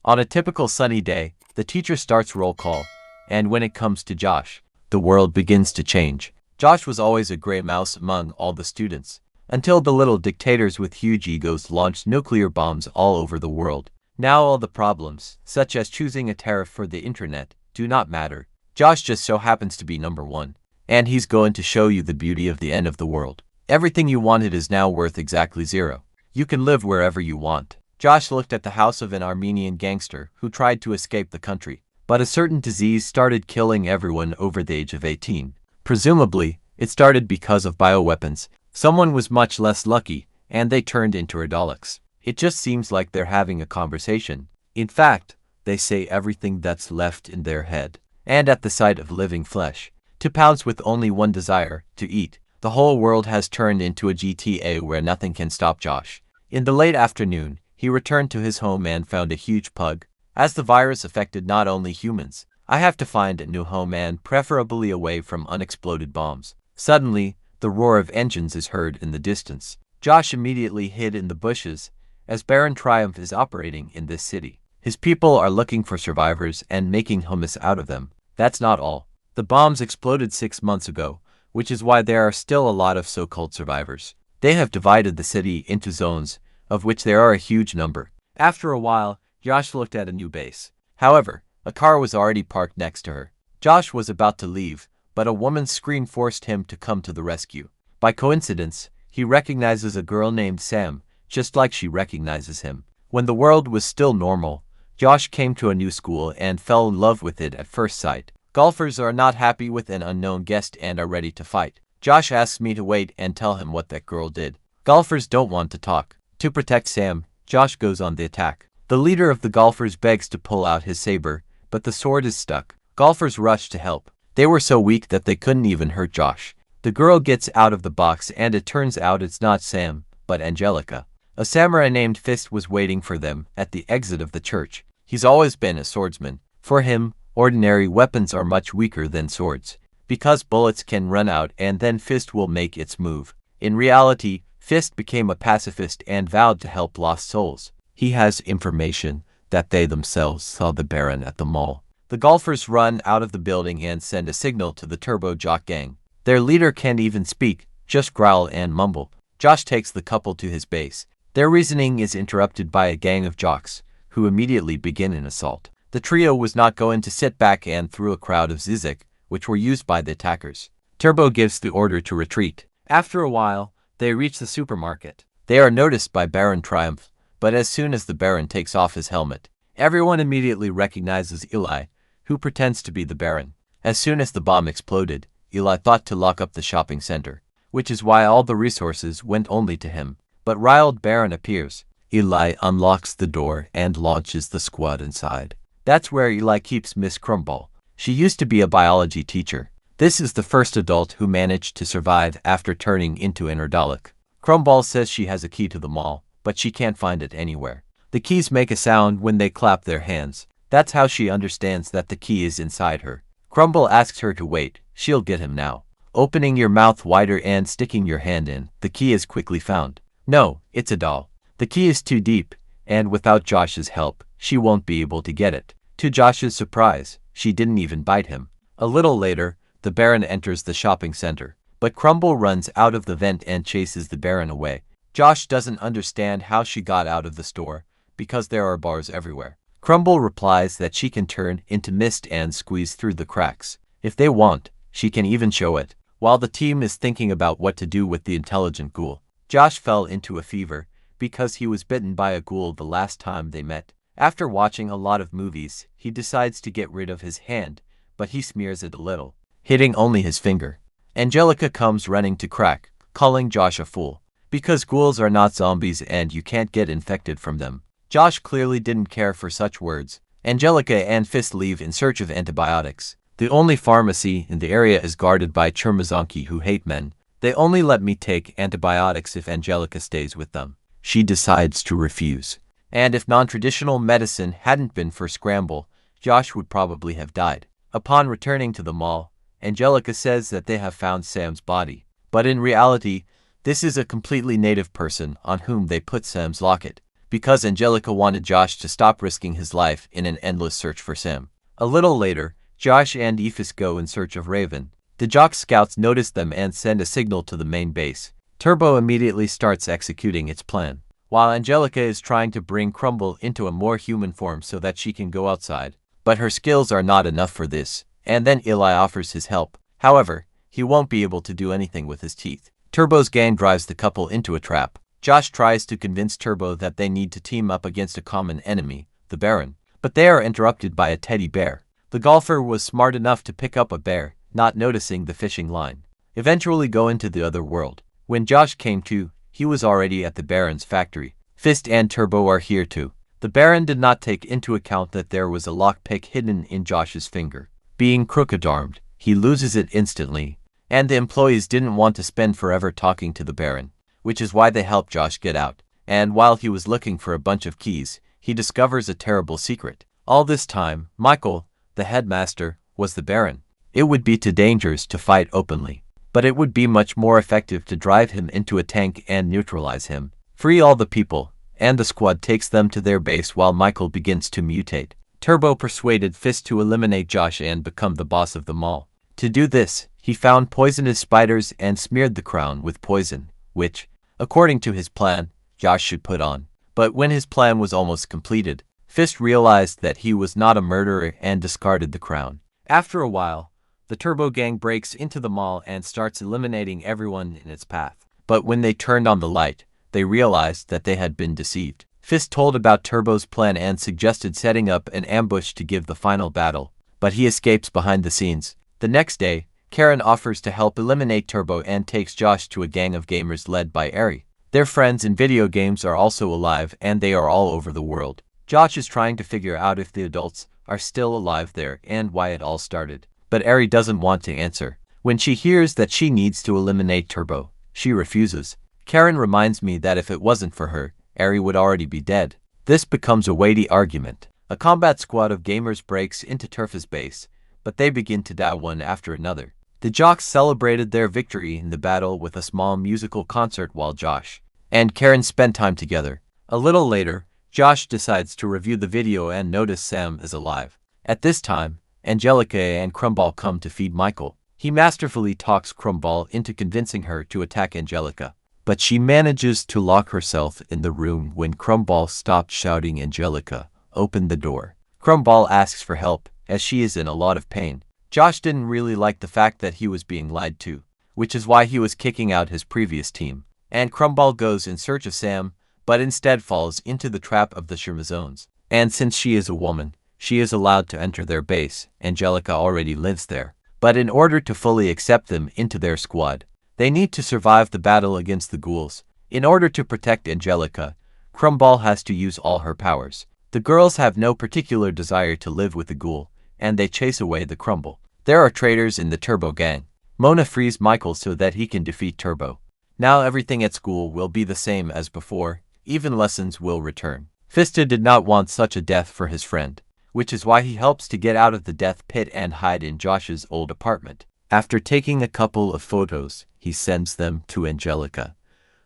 On a typical sunny day, the teacher starts roll call, and when it comes to Josh, the world begins to change. Josh was always a gray mouse among all the students, until the little dictators with huge egos launched nuclear bombs all over the world. Now all the problems, such as choosing a tariff for the internet, do not matter. Josh just so happens to be number one, and he's going to show you the beauty of the end of the world. Everything you wanted is now worth exactly zero. You can live wherever you want. Josh looked at the house of an Armenian gangster who tried to escape the country, but a certain disease started killing everyone over the age of 18. Presumably, it started because of bioweapons. Someone was much less lucky, and they turned into Urdalaks. It just seems like they're having a conversation. In fact, they say everything that's left in their head. And at the sight of living flesh, 2 pounds with only one desire, to eat, the whole world has turned into a GTA where nothing can stop Josh. In the late afternoon, he returned to his home and found a huge pug. As the virus affected not only humans, I have to find a new home and preferably away from unexploded bombs. Suddenly, the roar of engines is heard in the distance. Josh immediately hid in the bushes, as Baron Triumph is operating in this city. His people are looking for survivors and making hummus out of them. That's not all. The bombs exploded 6 months ago, which is why there are still a lot of so-called survivors. They have divided the city into zones, of which there are a huge number. After a while, Josh looked at a new base. However, a car was already parked next to her. Josh was about to leave, but a woman's scream forced him to come to the rescue. By coincidence, he recognizes a girl named Sam, just like she recognizes him. When the world was still normal, Josh came to a new school and fell in love with it at first sight. Golfers are not happy with an unknown guest and are ready to fight. Josh asks me to wait and tell him what that girl did. Golfers don't want to talk. To protect Sam, Josh goes on the attack. The leader of the golfers begs to pull out his saber, but the sword is stuck. Golfers rush to help. They were so weak that they couldn't even hurt Josh. The girl gets out of the box and it turns out it's not Sam, but Angelica. A samurai named Fist was waiting for them at the exit of the church. He's always been a swordsman. For him, ordinary weapons are much weaker than swords, because bullets can run out and then Fist will make its move. In reality, Fist became a pacifist and vowed to help lost souls. He has information that they themselves saw the Baron at the mall. The golfers run out of the building and send a signal to the Turbo Jock gang. Their leader can't even speak, just growl and mumble. Josh takes the couple to his base. Their reasoning is interrupted by a gang of jocks, who immediately begin an assault. The trio was not going to sit back and through a crowd of Zizek, which were used by the attackers. Turbo gives the order to retreat. After a while, they reach the supermarket. They are noticed by Baron Triumph, but as soon as the Baron takes off his helmet, everyone immediately recognizes Eli, who pretends to be the Baron. As soon as the bomb exploded, Eli thought to lock up the shopping center, which is why all the resources went only to him. But riled Baron appears. Eli unlocks the door and launches the squad inside. That's where Eli keeps Miss Crumball. She used to be a biology teacher. This is the first adult who managed to survive after turning into an Urdalak. Crumball says she has a key to the mall, but she can't find it anywhere. The keys make a sound when they clap their hands. That's how she understands that the key is inside her. Crumble asks her to wait. She'll get him now. Opening your mouth wider and sticking your hand in, the key is quickly found. No, it's a doll. The key is too deep, and without Josh's help, she won't be able to get it. To Josh's surprise, she didn't even bite him. A little later, the Baron enters the shopping center, but Crumble runs out of the vent and chases the Baron away. Josh doesn't understand how she got out of the store, because there are bars everywhere. Crumble replies that she can turn into mist and squeeze through the cracks. If they want, she can even show it. While the team is thinking about what to do with the intelligent ghoul, Josh fell into a fever because he was bitten by a ghoul the last time they met. After watching a lot of movies, he decides to get rid of his hand, but he smears it a little, hitting only his finger. Angelica comes running to crack, calling Josh a fool, because ghouls are not zombies and you can't get infected from them. Josh clearly didn't care for such words. Angelica and Fist leave in search of antibiotics. The only pharmacy in the area is guarded by Chermazonki who hate men. They only let me take antibiotics if Angelica stays with them. She decides to refuse. And if non-traditional medicine hadn't been for Scramble, Josh would probably have died. Upon returning to the mall, Angelica says that they have found Sam's body. But in reality, this is a completely native person on whom they put Sam's locket. because Angelica wanted Josh to stop risking his life in an endless search for Sam. A little later, Josh and Ephus go in search of Raven. The Jock scouts notice them and send a signal to the main base. Turbo immediately starts executing its plan, while Angelica is trying to bring Crumble into a more human form so that she can go outside. But her skills are not enough for this, and then Eli offers his help. However, he won't be able to do anything with his teeth. Turbo's gang drives the couple into a trap. Josh tries to convince Turbo that they need to team up against a common enemy, the Baron, but they are interrupted by a teddy bear. The golfer was smart enough to pick up a bear, not noticing the fishing line. Eventually go into the other world. When Josh came to, he was already at the Baron's factory. Fist and Turbo are here too. The Baron did not take into account that there was a lockpick hidden in Josh's finger. Being crooked-armed, he loses it instantly, and the employees didn't want to spend forever talking to the Baron, which is why they helped Josh get out. And while he was looking for a bunch of keys, he discovers a terrible secret. All this time, Michael, the headmaster, was the Baron. It would be too dangerous to fight openly, but it would be much more effective to drive him into a tank and neutralize him. Free all the people, and the squad takes them to their base while Michael begins to mutate. Turbo persuaded Fist to eliminate Josh and become the boss of them all. To do this, he found poisonous spiders and smeared the crown with poison, which, according to his plan, Josh should put on. But when his plan was almost completed, Fist realized that he was not a murderer and discarded the crown. After a while, the Turbo gang breaks into the mall and starts eliminating everyone in its path. But when they turned on the light, they realized that they had been deceived. Fist told about Turbo's plan and suggested setting up an ambush to give the final battle, but he escapes behind the scenes. The next day, Karen offers to help eliminate Turbo and takes Josh to a gang of gamers led by Ari. Their friends in video games are also alive and they are all over the world. Josh is trying to figure out if the adults are still alive there and why it all started. But Ari doesn't want to answer. When she hears that she needs to eliminate Turbo, she refuses. Karen reminds me that if it wasn't for her, Ari would already be dead. This becomes a weighty argument. A combat squad of gamers breaks into Turfa's base, but they begin to die one after another. The Jocks celebrated their victory in the battle with a small musical concert while Josh and Karen spent time together. A little later, Josh decides to review the video and notice Sam is alive. At this time, Angelica and Crumble come to feed Michael. He masterfully talks Crumble into convincing her to attack Angelica, but she manages to lock herself in the room when Crumble stopped shouting Angelica, "Open the door." Crumble asks for help, as she is in a lot of pain. Josh didn't really like the fact that he was being lied to, which is why he was kicking out his previous team. And Crumble goes in search of Sam, but instead falls into the trap of the Shermazones. And since she is a woman, she is allowed to enter their base. Angelica already lives there. But in order to fully accept them into their squad, they need to survive the battle against the ghouls. In order to protect Angelica, Crumble has to use all her powers. The girls have no particular desire to live with the ghoul, and they chase away the Crumble. There are traitors in the Turbo gang. Mona frees Michael so that he can defeat Turbo. Now everything at school will be the same as before, even lessons will return. Fista did not want such a death for his friend, which is why he helps to get out of the death pit and hide in Josh's old apartment. After taking a couple of photos, he sends them to Angelica,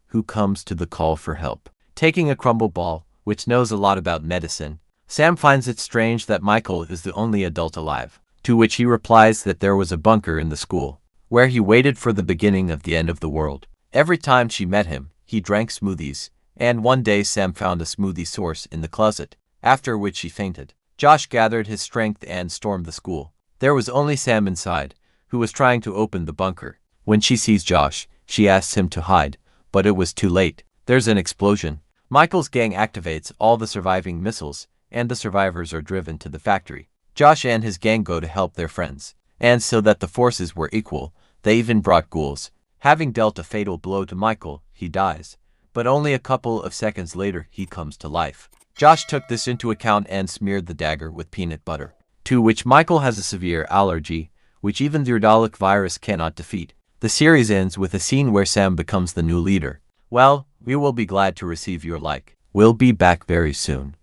who comes to the call for help. Taking a crumble ball, which knows a lot about medicine, Sam finds it strange that Michael is the only adult alive, to which he replies that there was a bunker in the school, where he waited for the beginning of the end of the world. Every time she met him, he drank smoothies, and one day Sam found a smoothie source in the closet, after which she fainted. Josh gathered his strength and stormed the school. There was only Sam inside, who was trying to open the bunker. When she sees Josh, she asks him to hide, but it was too late. There's an explosion. Michael's gang activates all the surviving missiles, and the survivors are driven to the factory. Josh and his gang go to help their friends, and so that the forces were equal, they even brought ghouls. Having dealt a fatal blow to Michael, he dies, but only a couple of seconds later he comes to life. Josh took this into account and smeared the dagger with peanut butter, to which Michael has a severe allergy, which even the Urdalak virus cannot defeat. The series ends with a scene where Sam becomes the new leader. Well, we will be glad to receive your like. We'll be back very soon.